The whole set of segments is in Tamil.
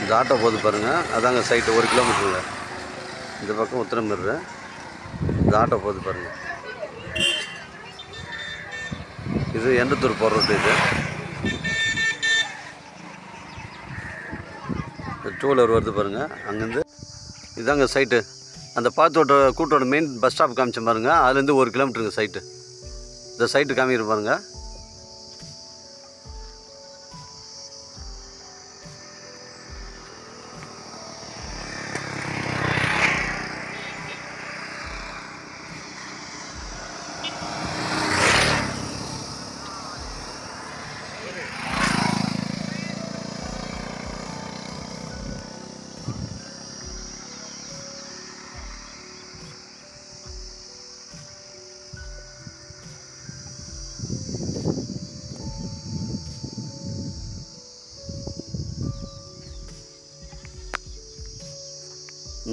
இந்த ஆட்டோ போது பாருங்கள், அதாங்க சைட்டு 1 கிலோமீட்டருங்க. இந்த பக்கம் உத்திரமேரூர், இந்த ஆட்டோ போது பாருங்கள். இது எண்டத்தூர் போகிற ரோட்டு. இது 2 வீலர் வருது பாருங்கள். அங்கேருந்து இதாங்க சைட்டு. அந்த பாத்தோட கூட்டோட மெயின் பஸ் ஸ்டாப் காமிச்ச பாருங்க, அதுலேருந்து 1 கிலோமீட்டருங்க சைட்டு. இந்த சைட்டு காமிக்கிற பாருங்க.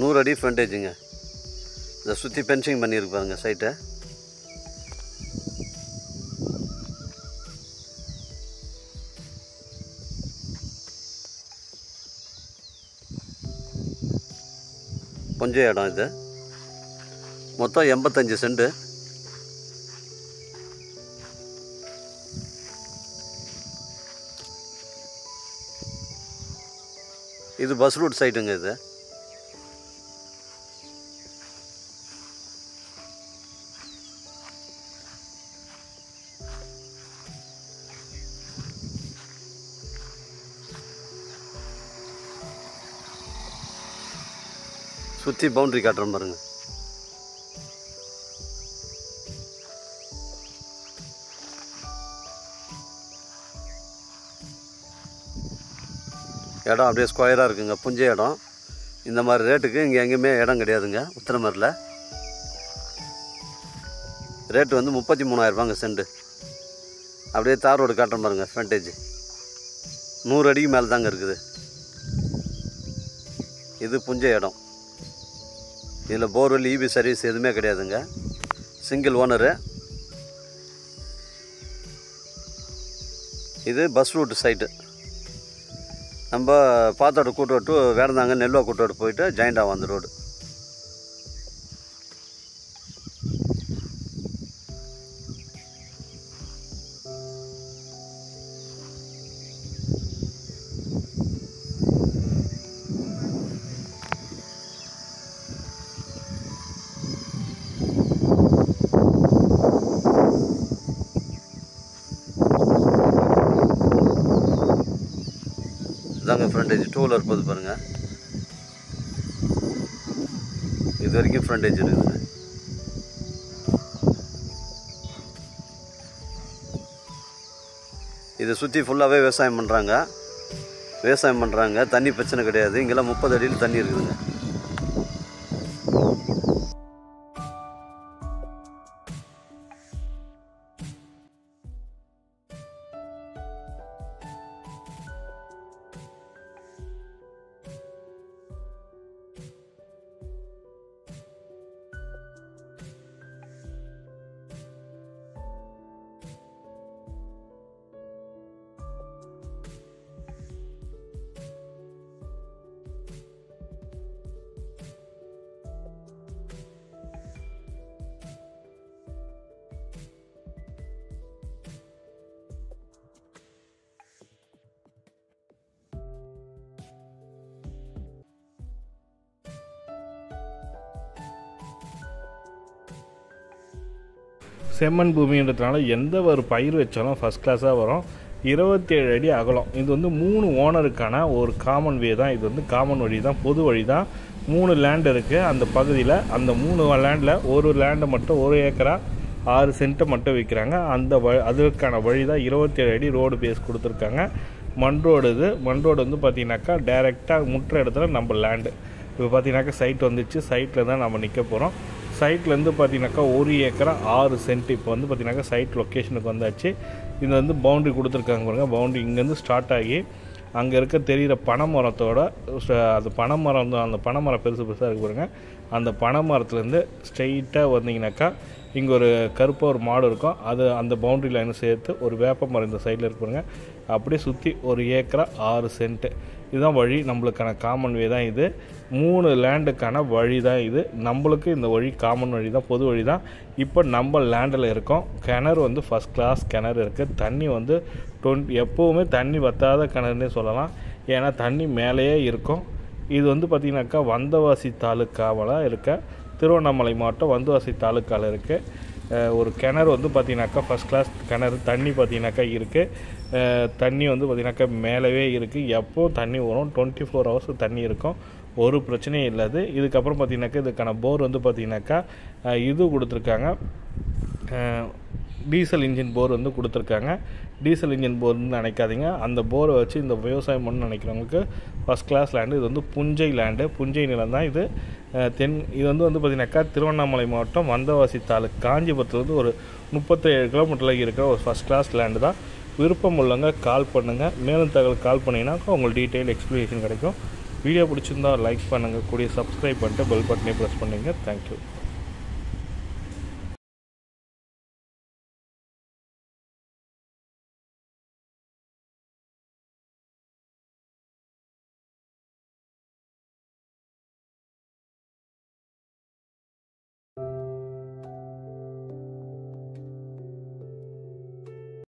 நூறு அடி ஃப்ரண்டேஜுங்க. இதை சுற்றி பென்சிங் பண்ணியிருக்கு பாருங்க சைட்டை. கொஞ்சம் இடம் இது. மொத்தம் 85 சென்ட். இது பஸ் ரூட் சைட்டுங்க. இது சுற்றி பவுண்ட்ரி காட்டுறோம் பாருங்க. இடம் அப்படியே ஸ்கொயராக இருக்குங்க, புஞ்ச இடம். இந்த மாதிரி ரேட்டுக்கு இங்கே எங்கேயுமே இடம் கிடையாதுங்க உத்திரமேரூரில். ரேட்டு வந்து 33,000 ரூபாங்க சென்ட். அப்படியே தார் ரோடு காட்டுறோம் பாருங்க. ஃப்ரண்டேஜ் 100 அடிக்கு மேலே தாங்க இருக்குது. இது புஞ்ச இடம். இதில் போர்வெல், இபி சர்வீஸ் எதுவுமே கிடையாதுங்க. Single owner. இது பஸ் ரூட் சைட்டு. நம்ம பாத்தோட கூட்டோட்டு வேடந்தாங்க நெல்வா கூட்டோடு போயிட்டு ஜாயிண்ட் ஆகும் அந்த ரோடு. இதாங்க ஃப்ரண்டேஜ். 2 வீலர் போகுது பாருங்கள். இது வரைக்கும் ஃப்ரண்டேஜ் இருக்குதுங்க. இதை சுற்றி ஃபுல்லாகவே விவசாயம் பண்ணுறாங்க. தண்ணி பிரச்சனை கிடையாது. இங்கெல்லாம் 30 அடியில் தண்ணி இருக்குதுங்க. செம்மண் பூமின்றதுனால எந்த ஒரு பயிர் வச்சாலும் ஃபஸ்ட் கிளாஸாக வரும். 27 அடி அகலம். இது வந்து 3 ஓனருக்கான ஒரு காமன் வே தான். இது வந்து காமன் வழி தான், பொது வழி தான். 3 லேண்ட் இருக்குது அந்த பகுதியில். அந்த 3 லேண்டில் ஒரு லேண்டை மட்டும் 1 ஏக்கரா 6 சென்ட்டை மட்டும் விற்கிறாங்க. அதற்கான வழி தான் 27 அடி ரோடு பேஸ் கொடுத்துருக்காங்க. மண் ரோடு. இது மண் ரோடு வந்து பார்த்திங்கனாக்கா டைரெக்டாக முற்ற இடத்துல நம்ம லேண்டு. இப்போ பார்த்திங்கனாக்கா சைட் வந்துச்சு. சைட்டில் தான் நம்ம நிற்க போகிறோம். சைட்லேருந்து பார்த்திங்கனாக்கா 1 ஏக்கரா 6 சென்ட். இப்போ வந்து பார்த்திங்கனாக்கா சைட் லொக்கேஷனுக்கு வந்தாச்சு. இது வந்து பவுண்ட்ரி கொடுத்துருக்காங்க பாருங்க. பவுண்ட்ரி இங்கேருந்து ஸ்டார்ட் ஆகி அங்கே இருக்க தெரிகிற பனைமரத்தோட அது பனைமரம் தான். அந்த பனைமரம் பெருசாக இருக்குது பாருங்க. அந்த பனைமரத்துலேருந்து ஸ்ட்ரெயிட்டாக வந்தீங்கன்னாக்கா இங்கே ஒரு கருப்பாக ஒரு மாடு இருக்கும். அது அந்த பவுண்ட்ரி லைனை சேர்த்து ஒரு வேப்ப மரம் இந்த சைடில் இருக்கு பாருங்க. அப்படியே சுற்றி 1 ஏக்கரா 6 சென்ட்டு. இதுதான் வழி. நம்மளுக்கான காமன் வே தான் இது. 3 லேண்டுக்கான வழி தான் இது. நம்மளுக்கு இந்த வழி காமன் வழி தான், பொது வழி தான். இப்போ நம்ம லேண்டில் இருக்கோம். கிணறு வந்து ஃபஸ்ட் கிளாஸ் கிணறு இருக்குது. தண்ணி வந்து எப்போவுமே தண்ணி வற்றாத கிணறுனே சொல்லலாம். ஏன்னா தண்ணி மேலேயே இருக்கும். இது வந்து பார்த்திங்கனாக்கா வந்தவாசி தாலுக்காவில் இருக்க, திருவண்ணாமலை மாவட்டம் வந்தவாசி தாலுக்காவில் இருக்குது ஒரு கிணறு வந்து பார்த்திங்கனாக்கா ஃபஸ்ட் கிளாஸ் கிணறு. தண்ணி பார்த்திங்கனாக்கா இருக்குது. தண்ணி வந்து பார்த்திங்கனாக்கா மேலவே இருக்குது. எப்போ தண்ணி வரும், 24 ஹவர்ஸ் தண்ணி இருக்கும். ஒரு பிரச்சனையும் இல்லாது. இதுக்கப்புறம் பார்த்திங்கனாக்கா இதுக்கான போர் வந்து பார்த்திங்கனாக்கா இது கொடுத்துருக்காங்க, டீசல் இன்ஜின் போர் வந்து கொடுத்துருக்காங்க. டீசல் இன்ஜின் போர்னு நினைக்காதீங்க. அந்த போரை வச்சு இந்த விவசாயம் பண்ணு நினைக்கிறவங்களுக்கு ஃபஸ்ட் கிளாஸ் லேண்டு. இது வந்து புஞ்சை லேண்டு, புஞ்சை நிலம் தான் இது. இது வந்து பார்த்திங்கனாக்கா திருவண்ணாமலை மாவட்டம் வந்தவாசி தாலுக்கு, காஞ்சிபுரத்துலேருந்து ஒரு 37 கிலோமீட்டரில் இருக்கிற ஒரு ஃபஸ்ட் கிளாஸ் லேண்டு தான். விருப்பம் உள்ளவங்க கால் பண்ணுங்கள். மேலும் தகவல் கால் பண்ணிங்கனாக்கா உங்களுக்கு டீட்டெயில் எக்ஸ்ப்ளனேஷன் கிடைக்கும். வீடியோ பிடிச்சிருந்தா லைக் பண்ணுங்கள், கூடிய சப்ஸ்கிரைப் பண்ணிட்டு பெல் பட்டனே ப்ரெஸ் பண்ணுங்கள். தேங்க்யூ.